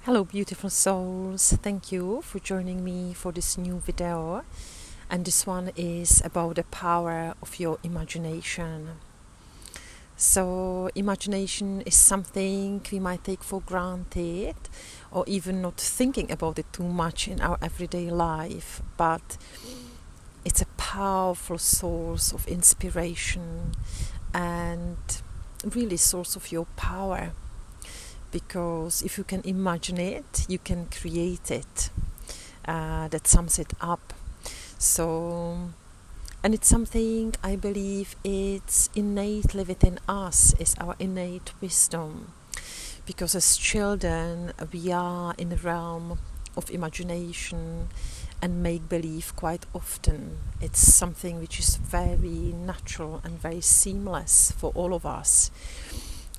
Hello beautiful souls, thank you for joining me for this new video, and this one is about the power of your imagination. So imagination is something we might take for granted or even not thinking about it too much in our everyday life, but it's a powerful source of inspiration and really source of your power. Because if you can imagine it, you can create it. That sums it up. So, and it's something I believe it's innately within us, is our innate wisdom. Because as children, we are in the realm of imagination and make-believe quite often. It's something which is very natural and very seamless for all of us.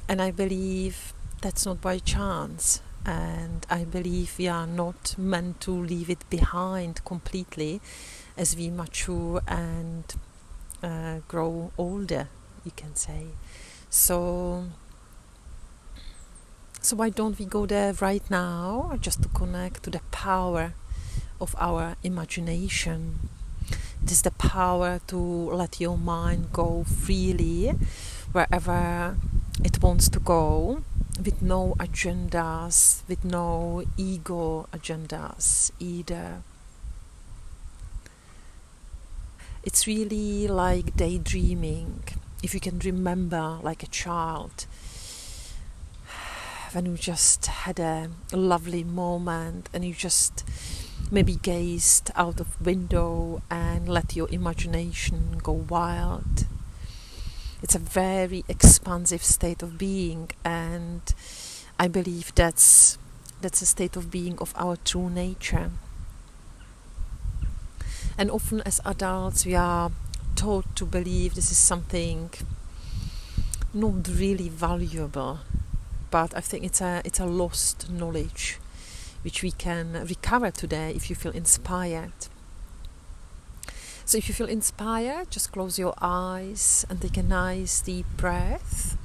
And I believe that's not by chance, and I believe we are not meant to leave it behind completely as we mature and grow older, you can say. So why don't we go there right now, just to connect to the power of our imagination. It is the power to let your mind go freely wherever it wants to go, with no agendas, with no ego agendas either. It's really like daydreaming. If you can remember, like a child, when you just had a lovely moment and you just maybe gazed out of window and let your imagination go wild. It's a very expansive state of being, and I believe that's a state of being of our true nature. And often as adults we are taught to believe this is something not really valuable, but I think it's a lost knowledge which we can recover today if you feel inspired. So if you feel inspired, just close your eyes and take a nice deep breath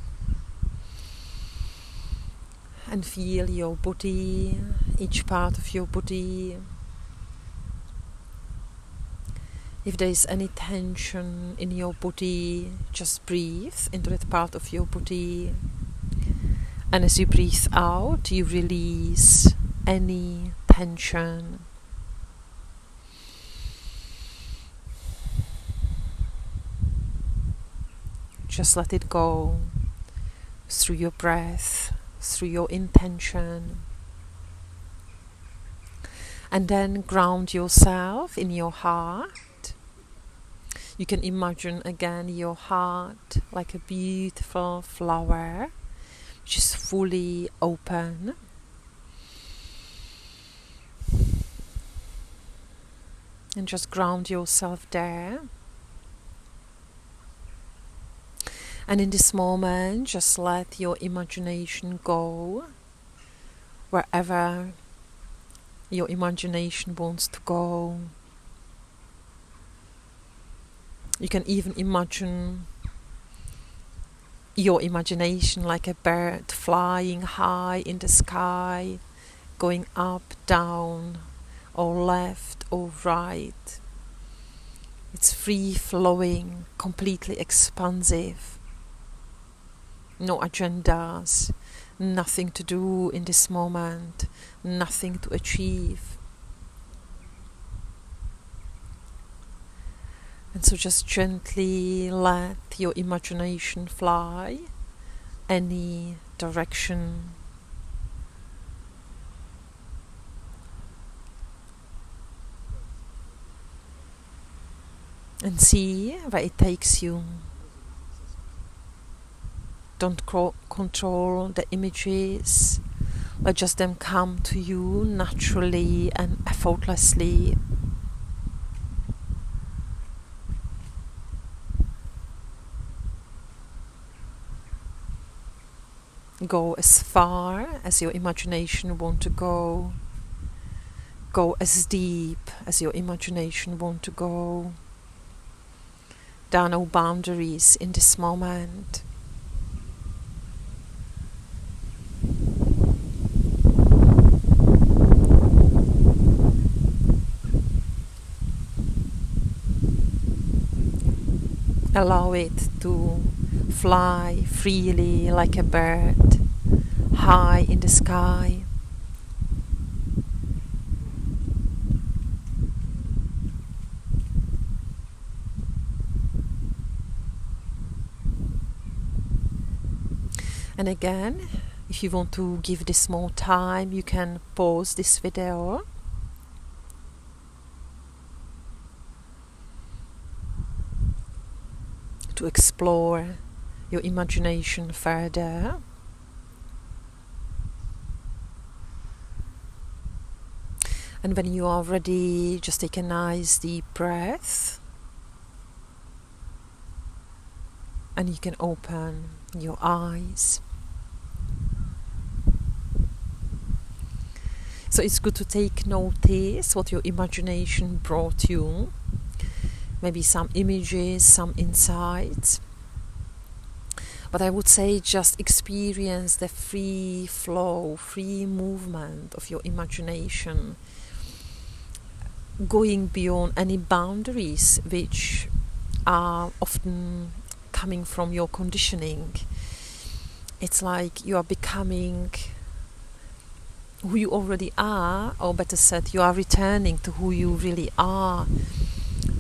and feel your body, each part of your body. If there is any tension in your body, just breathe into that part of your body, and as you breathe out, you release any tension. Just let it go through your breath, through your intention. And then ground yourself in your heart. You can imagine again your heart like a beautiful flower which is fully open. And just ground yourself there. And in this moment, just let your imagination go wherever your imagination wants to go. You can even imagine your imagination like a bird flying high in the sky, going up, down, or left or right. It's free-flowing, completely expansive. No agendas, nothing to do in this moment, nothing to achieve. And so just gently let your imagination fly any direction. And see where it takes you. Don't control the images, let just them come to you naturally and effortlessly. Go as far as your imagination wants to go. Go as deep as your imagination wants to go. There are no boundaries in this moment. Allow it to fly freely like a bird, high in the sky. And again, if you want to give this more time, you can pause this video to explore your imagination further. And when you are ready, just take a nice deep breath. And you can open your eyes. So it's good to take notice what your imagination brought you. Maybe some images, some insights. But I would say just experience the free flow, free movement of your imagination, going beyond any boundaries which are often coming from your conditioning. It's like you are becoming who you already are, or better said, you are returning to who you really are.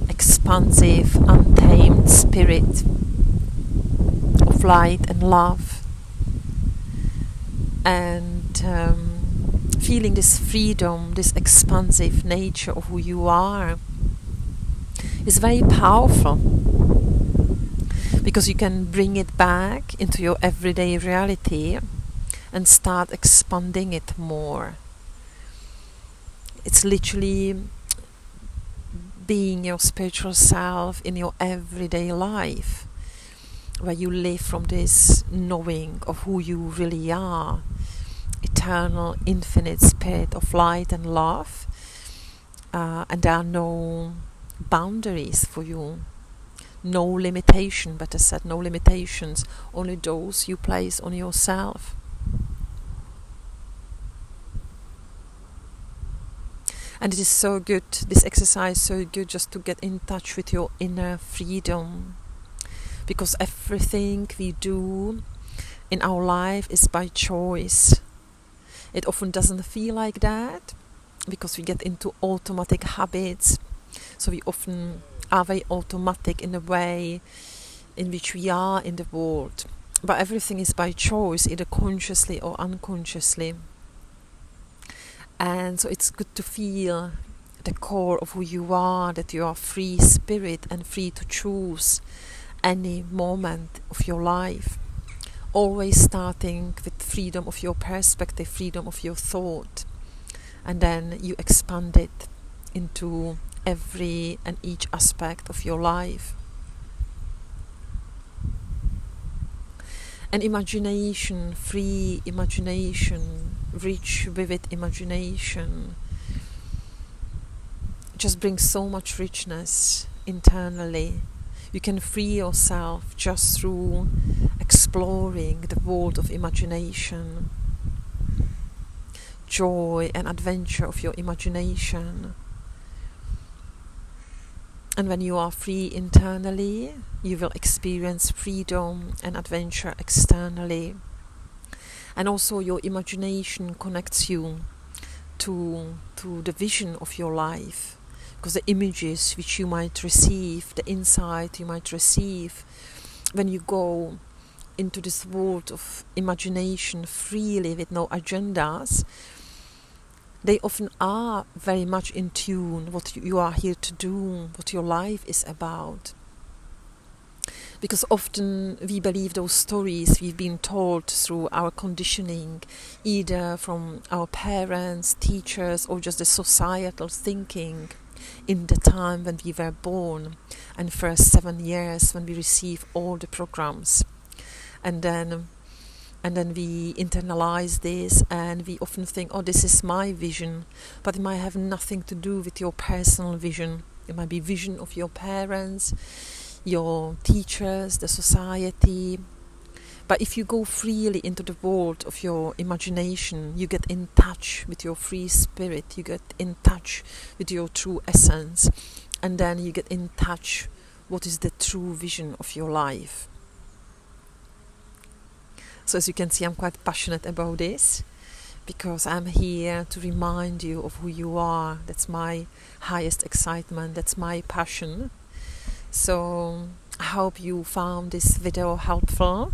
Expansive, untamed spirit of light and love, and feeling this freedom, this expansive nature of who you are is very powerful, because you can bring it back into your everyday reality and start expanding it more. It's literally being your spiritual self in your everyday life, where you live from this knowing of who you really are, eternal, infinite spirit of light and love, and there are no boundaries for you, no limitation, better said, no limitations, only those you place on yourself. And it is so good, this exercise is so good, just to get in touch with your inner freedom, because everything we do in our life is by choice. It often doesn't feel like that, because we get into automatic habits, so we often are very automatic in the way in which we are in the world. But everything is by choice, either consciously or unconsciously. And so it's good to feel the core of who you are, that you are free spirit and free to choose any moment of your life. Always starting with freedom of your perspective, freedom of your thought. And then you expand it into every and each aspect of your life. And imagination, free imagination, rich, vivid imagination, just brings so much richness internally. You can free yourself just through exploring the world of imagination, joy and adventure of your imagination. And when you are free internally, you will experience freedom and adventure externally. And also your imagination connects you to the vision of your life, because the images which you might receive, the insight you might receive when you go into this world of imagination freely with no agendas, they often are very much in tune what you are here to do, what your life is about. Because often we believe those stories we've been told through our conditioning, either from our parents, teachers, or just the societal thinking in the time when we were born, and first 7 years when we receive all the programs. And then we internalize this, and we often think, oh, this is my vision, but it might have nothing to do with your personal vision. It might be vision of your parents, your teachers, the society. But if you go freely into the world of your imagination, you get in touch with your free spirit, you get in touch with your true essence, and then you get in touch what is the true vision of your life. So as you can see, I'm quite passionate about this, because I'm here to remind you of who you are. That's my highest excitement, that's my passion. So I hope you found this video helpful.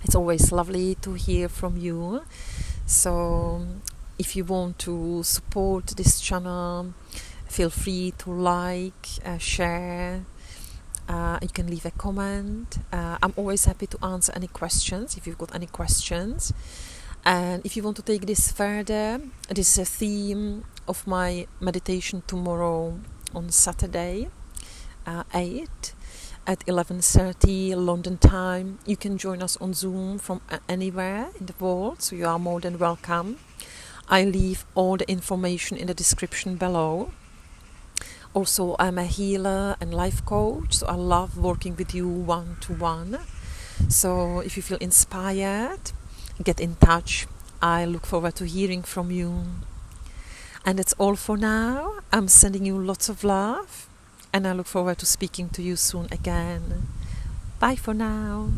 It's always lovely to hear from you. So if you want to support this channel, feel free to like, share. You can leave a comment. I'm always happy to answer any questions if you've got any questions. And if you want to take this further, this is a theme of my meditation tomorrow on Saturday, 8 at 11:30 London time. You can join us on Zoom from anywhere in the world, so you are more than welcome. I leave all the information in the description below. Also, I'm a healer and life coach, so I love working with you one-to-one. So if you feel inspired, get in touch. I look forward to hearing from you. And that's all for now. I'm sending you lots of love, and I look forward to speaking to you soon again. Bye for now.